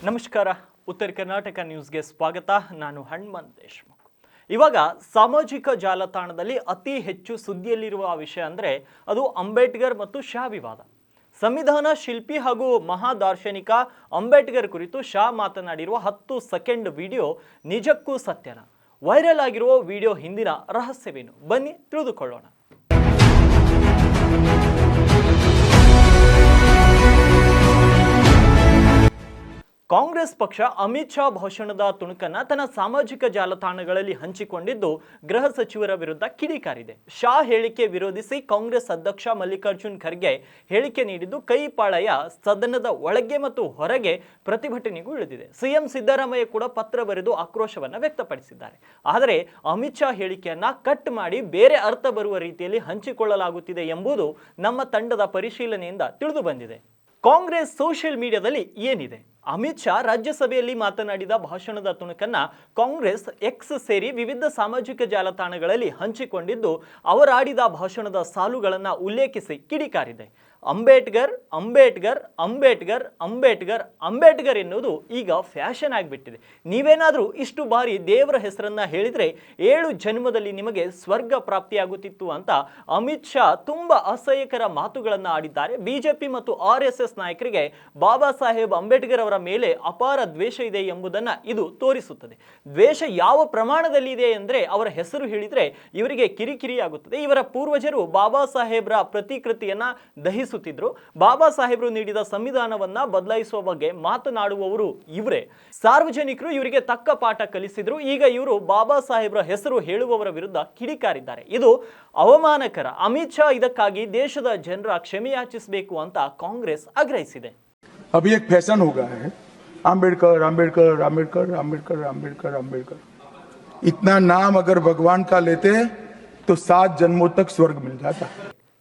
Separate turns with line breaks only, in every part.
ನಮಸ್ಕಾರ. ಉತ್ತರ ಕರ್ನಾಟಕ ನ್ಯೂಸ್ಗೆ ಸ್ವಾಗತ. ನಾನು ಹನುಮಂತ್ ದೇಶಮುಖ್. ಇವಾಗ ಸಾಮಾಜಿಕ ಜಾಲತಾಣದಲ್ಲಿ ಅತಿ ಹೆಚ್ಚು ಸುದ್ದಿಯಲ್ಲಿರುವ ವಿಷಯ ಅಂದರೆ ಅದು ಅಂಬೇಡ್ಕರ್ ಮತ್ತು ಶಾ ವಿವಾದ. ಸಂವಿಧಾನ ಶಿಲ್ಪಿ ಹಾಗೂ ಮಹಾದಾರ್ಶನಿಕ ಅಂಬೇಡ್ಕರ್ ಕುರಿತು ಶಾ ಮಾತನಾಡಿರುವ 10 ಸೆಕೆಂಡ್ ವಿಡಿಯೋ ನಿಜಕ್ಕೂ ಸತ್ಯನ? ವೈರಲ್ ಆಗಿರುವ ವಿಡಿಯೋ ಹಿಂದಿನ ರಹಸ್ಯವೇನು? ಬನ್ನಿ ತಿಳಿದುಕೊಳ್ಳೋಣ. ಕಾಂಗ್ರೆಸ್ ಪಕ್ಷ ಅಮಿತ್ ಶಾ ಭಾಷಣದ ತುಣುಕನ್ನ ತನ್ನ ಸಾಮಾಜಿಕ ಜಾಲತಾಣಗಳಲ್ಲಿ ಹಂಚಿಕೊಂಡಿದ್ದು ಗೃಹ ಸಚಿವರ ವಿರುದ್ಧ ಕಿಡಿಕಾರಿದೆ. ಶಾ ಹೇಳಿಕೆ ವಿರೋಧಿಸಿ ಕಾಂಗ್ರೆಸ್ ಅಧ್ಯಕ್ಷ ಮಲ್ಲಿಕಾರ್ಜುನ್ ಖರ್ಗೆ ಹೇಳಿಕೆ ನೀಡಿದ್ದು ಕೈಪಾಳಯ ಸದನದ ಒಳಗೆ ಮತ್ತು ಹೊರಗೆ ಪ್ರತಿಭಟನೆಗೂ ಇಳಿದಿದೆ. ಸಿಎಂ ಸಿದ್ದರಾಮಯ್ಯ ಕೂಡ ಪತ್ರ ಬರೆದು ಆಕ್ರೋಶವನ್ನ ವ್ಯಕ್ತಪಡಿಸಿದ್ದಾರೆ. ಆದರೆ ಅಮಿತ್ ಶಾ ಹೇಳಿಕೆಯನ್ನ ಕಟ್ ಮಾಡಿ ಬೇರೆ ಅರ್ಥ ಬರುವ ರೀತಿಯಲ್ಲಿ ಹಂಚಿಕೊಳ್ಳಲಾಗುತ್ತಿದೆ ಎಂಬುದು ನಮ್ಮ ತಂಡದ ಪರಿಶೀಲನೆಯಿಂದ ತಿಳಿದು ಬಂದಿದೆ. ಕಾಂಗ್ರೆಸ್ ಸೋಷಿಯಲ್ ಮೀಡಿಯಾದಲ್ಲಿ ಏನಿದೆ? ಅಮಿತ್ ಶಾ ರಾಜ್ಯಸಭೆಯಲ್ಲಿ ಮಾತನಾಡಿದ ಭಾಷಣದ ತುಣುಕನ್ನ ಕಾಂಗ್ರೆಸ್ ಎಕ್ಸ್ ಸೇರಿ ವಿವಿಧ ಸಾಮಾಜಿಕ ಜಾಲತಾಣಗಳಲ್ಲಿ ಹಂಚಿಕೊಂಡಿದ್ದು ಅವರಾಡಿದ ಭಾಷಣದ ಸಾಲುಗಳನ್ನು ಉಲ್ಲೇಖಿಸಿ ಕಿಡಿಕಾರಿದೆ. ಅಂಬೇಡ್ಕರ್ ಅಂಬೇಡ್ಕರ್ ಅಂಬೇಡ್ಕರ್ ಅಂಬೇಡ್ಕರ್ ಅಂಬೇಡ್ಕರ್ ಎನ್ನುವುದು ಈಗ ಫ್ಯಾಷನ್ ಆಗಿಬಿಟ್ಟಿದೆ. ನೀವೇನಾದರೂ ಇಷ್ಟು ಬಾರಿ ದೇವರ ಹೆಸರನ್ನ ಹೇಳಿದರೆ 7 ಜನ್ಮದಲ್ಲಿ ನಿಮಗೆ ಸ್ವರ್ಗ ಪ್ರಾಪ್ತಿಯಾಗುತ್ತಿತ್ತು ಅಂತ ಅಮಿತ್ ಶಾ ತುಂಬಾ ಅಸಹ್ಯಕರ ಮಾತುಗಳನ್ನು ಆಡಿದ್ದಾರೆ. ಬಿಜೆಪಿ ಮತ್ತು RSS ನಾಯಕರಿಗೆ ಬಾಬಾ ಸಾಹೇಬ್ ಅಂಬೇಡ್ಕರ್ ಅವರ ಮೇಲೆ ಅಪಾರ ದ್ವೇಷ ಇದೆ ಎಂಬುದನ್ನ ಇದು ತೋರಿಸುತ್ತದೆ. ದ್ವೇಷ ಯಾವ ಪ್ರಮಾಣದಲ್ಲಿ ಇದೆ ಅಂದರೆ ಅವರ ಹೆಸರು ಹೇಳಿದ್ರೆ ಇವರಿಗೆ ಕಿರಿಕಿರಿ ಆಗುತ್ತದೆ. ಇವರ ಪೂರ್ವಜರು ಬಾಬಾ ಸಾಹೇಬ್ರ ಪ್ರತಿಕೃತಿಯನ್ನ ದಹಿಸುತ್ತಿದ್ರು. ಬಾಬಾ ಸಾಹೇಬ್ರು ನೀಡಿದ ಸಂವಿಧಾನವನ್ನ ಬದಲಾಯಿಸುವ ಬಗ್ಗೆ ಮಾತನಾಡುವವರು ಇವರೇ. ಸಾರ್ವಜನಿಕರು ಇವರಿಗೆ ತಕ್ಕ ಪಾಠ ಕಲಿಸಿದ್ರು. ಈಗ ಇವರು ಬಾಬಾ ಸಾಹೇಬ್ರ ಹೆಸರು ಹೇಳುವವರ ವಿರುದ್ಧ ಕಿಡಿಕಾರಿದ್ದಾರೆ. ಇದು ಅವಮಾನಕರ. ಅಮಿತ್ ಶಾ ಇದಕ್ಕಾಗಿ ದೇಶದ ಜನರ ಕ್ಷಮೆಯಾಚಿಸಬೇಕು ಅಂತ ಕಾಂಗ್ರೆಸ್ ಆಗ್ರಹಿಸಿದೆ.
अभी एक फैशन हो गया है, आम्बेडकर आम्बेडकर आम्बेडकर आम्बेडकर आम्बेडकर आम्बेडकर। इतना नाम अगर भगवान का लेते तो 7 जन्मों तक स्वर्ग मिल जाता।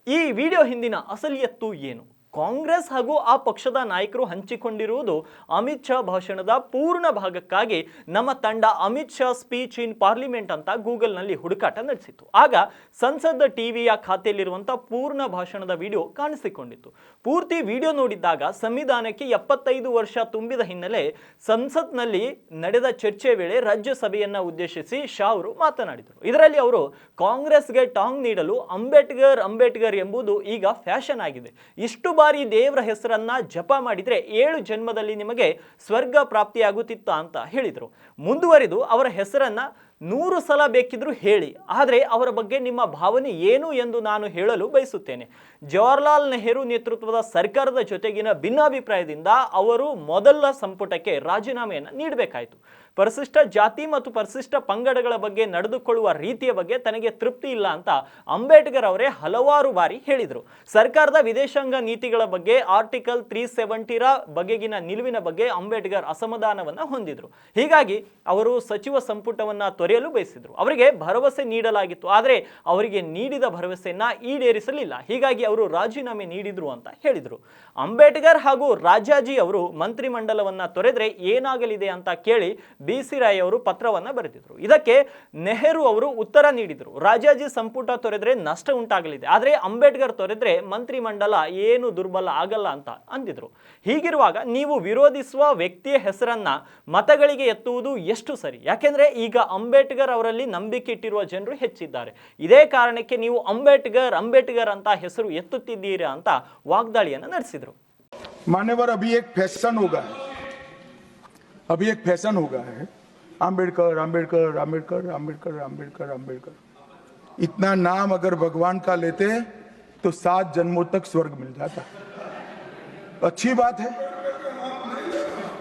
ಈ ವಿಡಿಯೋ ಹಿಂದಿನ ಅಸಲಿಯತ್ತು ಏನು? ಕಾಂಗ್ರೆಸ್ ಹಾಗೂ ಆ ಪಕ್ಷದ ನಾಯಕರು ಹಂಚಿಕೊಂಡಿರುವುದು ಅಮಿತ್ ಶಾ ಭಾಷಣದ ಪೂರ್ಣ ಭಾಗಕ್ಕಾಗಿ ನಮ್ಮ ತಂಡ Amit Shah speech in parliament ಅಂತ ಗೂಗಲ್ನಲ್ಲಿ ಹುಡುಕಾಟ ನಡೆಸಿತು. ಆಗ ಸಂಸದ್ ಟಿವಿಯ ಖಾತೆಯಲ್ಲಿರುವಂಥ ಪೂರ್ಣ ಭಾಷಣದ ವಿಡಿಯೋ ಕಾಣಿಸಿಕೊಂಡಿತ್ತು. ಪೂರ್ತಿ ವಿಡಿಯೋ ನೋಡಿದಾಗ ಸಂವಿಧಾನಕ್ಕೆ 75 ವರ್ಷ ತುಂಬಿದ ಹಿನ್ನೆಲೆ ಸಂಸತ್ನಲ್ಲಿ ನಡೆದ ಚರ್ಚೆ ವೇಳೆ ರಾಜ್ಯಸಭೆಯನ್ನ ಉದ್ದೇಶಿಸಿ ಶಾ ಅವರು ಮಾತನಾಡಿದರು. ಇದರಲ್ಲಿ ಅವರು ಕಾಂಗ್ರೆಸ್ಗೆ ಟಾಂಗ್ ನೀಡಲು ಅಂಬೇಡ್ಕರ್ ಅಂಬೇಡ್ಕರ್ ಎಂಬುದು ಈಗ ಫ್ಯಾಷನ್ ಆಗಿದೆ. ಇಷ್ಟು ಬಾರಿ ದೇವರ ಹೆಸರನ್ನ ಜಪ ಮಾಡಿದ್ರೆ 7 ಜನ್ಮದಲ್ಲಿ ನಿಮಗೆ ಸ್ವರ್ಗ ಪ್ರಾಪ್ತಿಯಾಗುತ್ತಿತ್ತ ಅಂತ ಹೇಳಿದರು. ಮುಂದುವರಿದು ಅವರ ಹೆಸರನ್ನ 100 ಸಲ ಬೇಕಿದ್ರು ಹೇಳಿ, ಆದರೆ ಅವರ ಬಗ್ಗೆ ನಿಮ್ಮ ಭಾವನೆ ಏನು ಎಂದು ನಾನು ಹೇಳಲು ಬಯಸುತ್ತೇನೆ. ಜವಾಹರ್ಲಾಲ್ ನೆಹರು ನೇತೃತ್ವದ ಸರ್ಕಾರದ ಜೊತೆಗಿನ ಭಿನ್ನಾಭಿಪ್ರಾಯದಿಂದ ಅವರು ಮೊದಲ ಸಂಪುಟಕ್ಕೆ ರಾಜೀನಾಮೆಯನ್ನು ನೀಡಬೇಕಾಯಿತು. ಪರಿಶಿಷ್ಟ ಜಾತಿ ಮತ್ತು ಪರಿಶಿಷ್ಟ ಪಂಗಡಗಳ ಬಗ್ಗೆ ನಡೆದುಕೊಳ್ಳುವ ರೀತಿಯ ಬಗ್ಗೆ ತನಗೆ ತೃಪ್ತಿ ಇಲ್ಲ ಅಂತ ಅಂಬೇಡ್ಕರ್ ಅವರೇ ಹಲವಾರು ಬಾರಿ ಹೇಳಿದರು. ಸರ್ಕಾರದ ವಿದೇಶಾಂಗ ನೀತಿಗಳ ಬಗ್ಗೆ ಆರ್ಟಿಕಲ್ 370 ಬಗೆಗಿನ ನಿಲುವಿನ ಬಗ್ಗೆ ಅಂಬೇಡ್ಕರ್ ಅಸಮಾಧಾನವನ್ನು ಹೊಂದಿದ್ರು. ಹೀಗಾಗಿ ಅವರು ಸಚಿವ ಸಂಪುಟವನ್ನು ತೊರೆಯಲು ಬಯಸಿದ್ರು. ಅವರಿಗೆ ಭರವಸೆ ನೀಡಲಾಗಿತ್ತು, ಆದರೆ ಅವರಿಗೆ ನೀಡಿದ ಭರವಸೆಯನ್ನ ಈಡೇರಿಸಲಿಲ್ಲ. ಹೀಗಾಗಿ ಅವರು ರಾಜೀನಾಮೆ ನೀಡಿದ್ರು ಅಂತ ಹೇಳಿದರು. ಅಂಬೇಡ್ಕರ್ ಹಾಗೂ ರಾಜಾಜಿ ಅವರು ಮಂತ್ರಿಮಂಡಲವನ್ನ ತೊರೆದ್ರೆ ಏನಾಗಲಿದೆ ಅಂತ ಕೇಳಿ BC ರಾಯ್ ಅವರು ಪತ್ರವನ್ನ ಬರೆದಿದ್ರು. ಇದಕ್ಕೆ ನೆಹರು ಅವರು ಉತ್ತರ ನೀಡಿದರು. ರಾಜಾಜಿ ಸಂಪುಟ ತೊರೆದ್ರೆ ನಷ್ಟ ಉಂಟಾಗಲಿದೆ, ಆದರೆ ಅಂಬೇಡ್ಕರ್ ತೊರೆದ್ರೆ ಮಂತ್ರಿಮಂಡಲ ಏನು ದುರ್ಬಲ ಆಗಲ್ಲ ಅಂತ ಅಂದಿದ್ರು. ಹೀಗಿರುವಾಗ ನೀವು ವಿರೋಧಿಸುವ ವ್ಯಕ್ತಿಯ ಹೆಸರನ್ನ ಮತಗಳಿಗೆ ಎತ್ತುವುದು ಎಷ್ಟು ಸರಿ? ಯಾಕೆಂದ್ರೆ ಈಗ ಅಂಬೇಡ್ಕರ್ ಅವರಲ್ಲಿ ನಂಬಿಕೆ ಇಟ್ಟಿರುವ ಜನರು ಹೆಚ್ಚಿದ್ದಾರೆ. ಇದೇ ಕಾರಣಕ್ಕೆ ನೀವು ಅಂಬೇಡ್ಕರ್ ಅಂಬೇಡ್ಕರ್ ಅಂತ ಹೆಸರು ಎತ್ತುತ್ತಿದ್ದೀರಾ ಅಂತ ವಾಗ್ದಾಳಿಯನ್ನು ನಡೆಸಿದರು.
मान्यवर, अभी एक फैशन हो गया है, अभी एक फैशन हो गया है, आम्बेडकर आम्बेडकर आम्बेडकर आम्बेडकर आम्बेडकर आम्बेडकर। इतना नाम अगर भगवान का लेते तो 7 जन्मों तक स्वर्ग मिल जाता। अच्छी बात है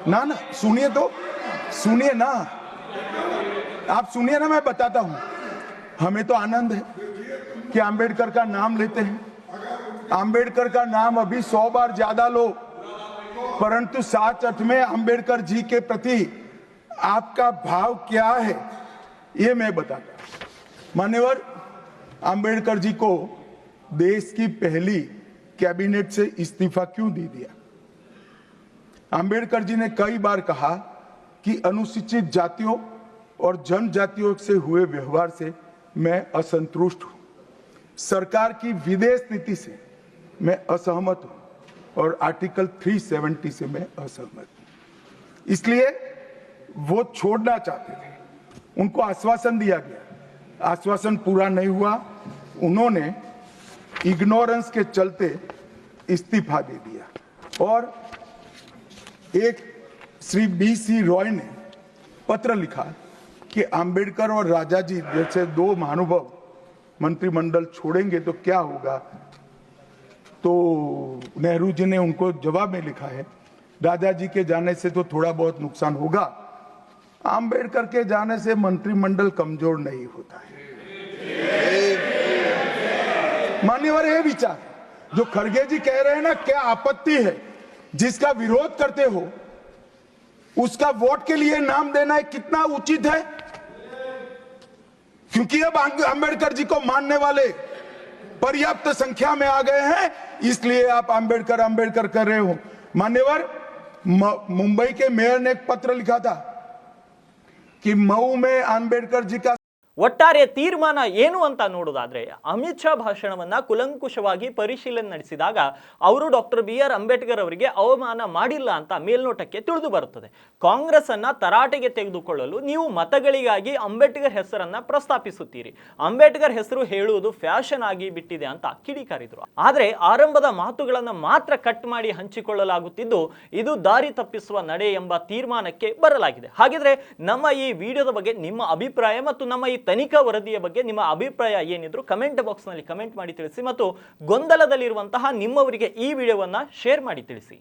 ना? ना सुनिए तो, सुनिए ना, आप सुनिए ना, मैं बताता हूं। हमें तो आनंद है कि आम्बेडकर का नाम लेते हैं। आम्बेडकर का नाम अभी 100 बार ज्यादा लो, परंतु 7-8 में आम्बेडकर जी के प्रति आपका भाव क्या है ये मैं बताता हूं। मान्यवर, आम्बेडकर जी को देश की पहली कैबिनेट से इस्तीफा क्यों दे दिया? आम्बेडकर जी ने कई बार कहा कि अनुसूचित जातियों और जनजातियों से हुए व्यवहार से मैं असंतुष्ट हूं। सरकार की विदेश नीति से मैं असहमत हूं और आर्टिकल 370 से मैं असहमत हूं। इसलिए वो छोड़ना चाहते थे, उनको आश्वासन दिया गया, आश्वासन पूरा नहीं हुआ, उन्होंने इग्नोरेंस के चलते इस्तीफा दे दिया। और एक श्री B.C. रॉय ने पत्र लिखा कि अंबेडकर और राजा जी जैसे दो महानुभाव मंत्रिमंडल छोड़ेंगे तो क्या होगा। तो नेहरू जी ने उनको जवाब में लिखा है, राजा जी के जाने से तो थोड़ा बहुत नुकसान होगा, अंबेडकर के जाने से मंत्रिमंडल कमजोर नहीं होता है। मान्यवर ये विचार जो खड़गे जी कह रहे हैं ना, क्या आपत्ति है, जिसका विरोध करते हो उसका वोट के लिए नाम देना है, कितना उचित है। क्योंकि अब अंबेडकर जी को मानने वाले पर्याप्त संख्या में आ गए हैं, इसलिए आप अंबेडकर अंबेडकर कर रहे हो। मान्यवर, मुंबई के मेयर ने एक पत्र लिखा था कि मऊ में अंबेडकर जी का
ಒಟ್ಟಾರೆ ತೀರ್ಮಾನ ಏನು ಅಂತ ನೋಡೋದಾದ್ರೆ ಅಮಿತ್ ಶಾ ಭಾಷಣವನ್ನ ಕುಲಂಕುಷವಾಗಿ ಪರಿಶೀಲನೆ ನಡೆಸಿದಾಗ ಅವರು ಡಾಕ್ಟರ್ B.R. ಅಂಬೇಡ್ಕರ್ ಅವರಿಗೆ ಅವಮಾನ ಮಾಡಿಲ್ಲ ಅಂತ ಮೇಲ್ನೋಟಕ್ಕೆ ತಿಳಿದು ಬರುತ್ತದೆ. ಕಾಂಗ್ರೆಸ್ ಅನ್ನ ತರಾಟೆಗೆ ತೆಗೆದುಕೊಳ್ಳಲು ನೀವು ಮತಗಳಿಗಾಗಿ ಅಂಬೇಡ್ಕರ್ ಹೆಸರನ್ನ ಪ್ರಸ್ತಾಪಿಸುತ್ತೀರಿ. ಅಂಬೇಡ್ಕರ್ ಹೆಸರು ಹೇಳುವುದು ಫ್ಯಾಷನ್ ಆಗಿ ಬಿಟ್ಟಿದೆ ಅಂತ ಕಿಡಿಕಾರಿದ್ರು. ಆದ್ರೆ ಆರಂಭದ ಮಾತುಗಳನ್ನ ಮಾತ್ರ ಕಟ್ ಮಾಡಿ ಹಂಚಿಕೊಳ್ಳಲಾಗುತ್ತಿದ್ದು ಇದು ದಾರಿ ತಪ್ಪಿಸುವ ನಡೆ ಎಂಬ ತೀರ್ಮಾನಕ್ಕೆ ಬರಲಾಗಿದೆ. ಹಾಗಿದ್ರೆ ನಮ್ಮ ಈ ವಿಡಿಯೋದ ಬಗ್ಗೆ ನಿಮ್ಮ ಅಭಿಪ್ರಾಯ ಮತ್ತು ನಮ್ಮ ಈ ತನಿಖಾ ವರದಿಯ ಬಗ್ಗೆ ನಿಮ್ಮ ಅಭಿಪ್ರಾಯ ಏನಿದ್ರು ಕಮೆಂಟ್ ಬಾಕ್ಸ್ ನಲ್ಲಿ ಕಮೆಂಟ್ ಮಾಡಿ ತಿಳಿಸಿ ಮತ್ತು ಗೊಂದಲದಲ್ಲಿರುವಂತಹ ನಿಮ್ಮವರಿಗೆ ಈ ವಿಡಿಯೋವನ್ನ ಶೇರ್ ಮಾಡಿ ತಿಳಿಸಿ.